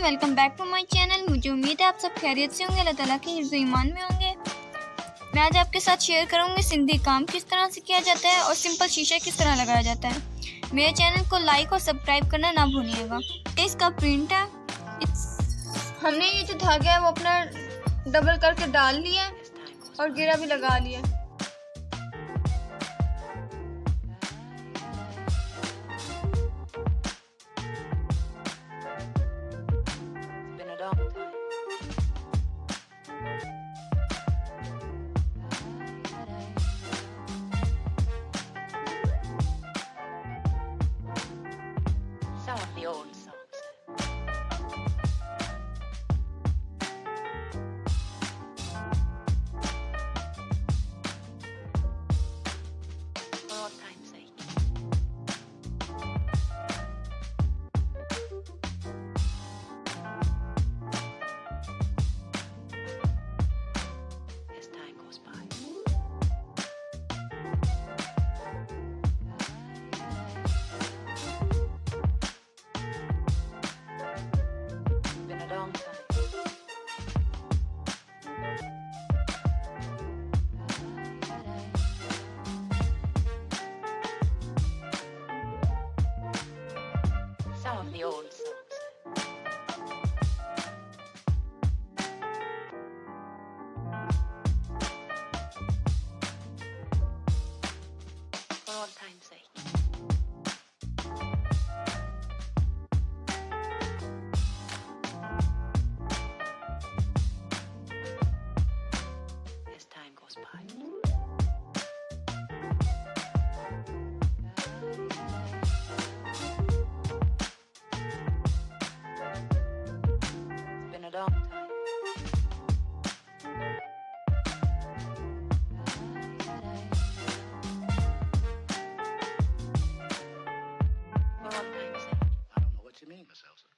Welcome back to my channel. मुझे उम्मीद है आप सब खैरियत से होंगे, अल्लाह ताला के हिफ्ज़ ईमान में होंगे। मैं आज आपके साथ शेयर करूंगी सिंधी काम किस तरह से किया जाता है और सिंपल शीशा किस तरह लगाया जाता है। मेरे चैनल को लाइक और सब्सक्राइब करना ना भूलिएगा। इसका प्रिंट है, हमने ये जो धागा है वो अपना डबल करके डाल लिया और घेरा भी लगा लिया। Some of the old songs. For old time's sake. As time goes by. Been a long time. Some of the old songs. For old time's sake. As time goes by. It's been a long time. For old time's sake. I don't know what you mean, Miss Elsa.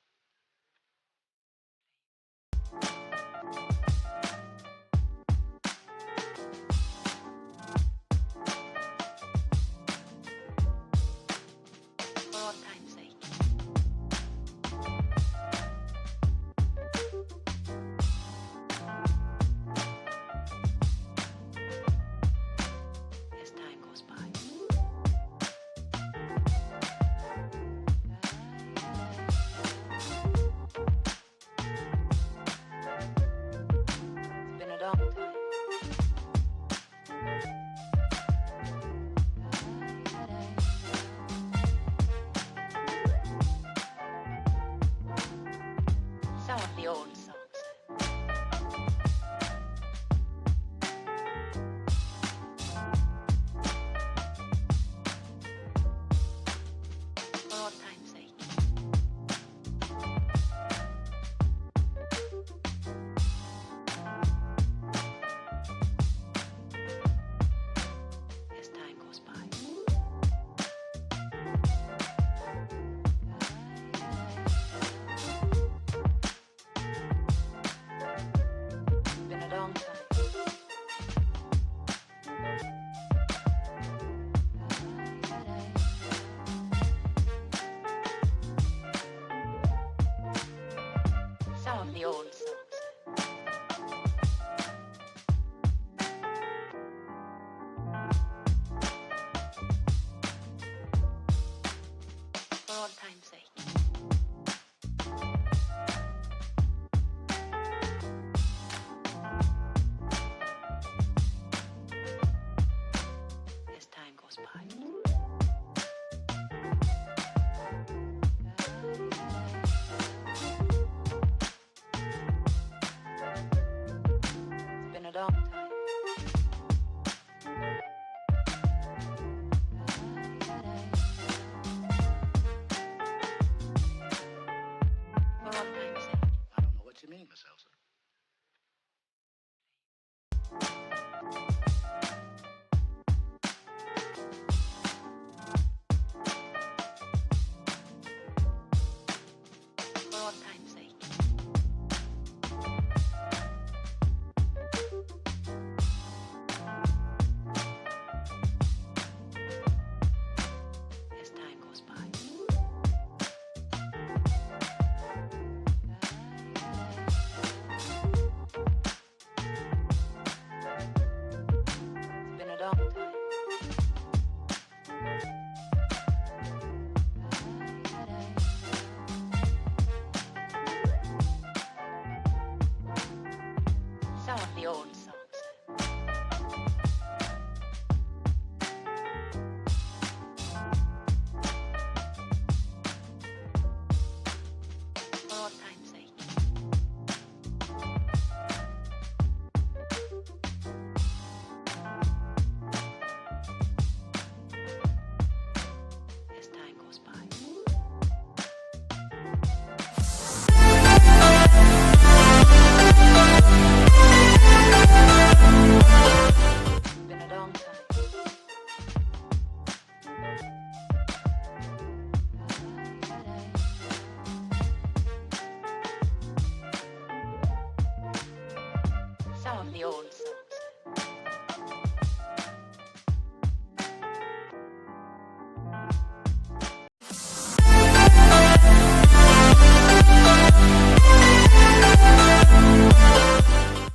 lonesome.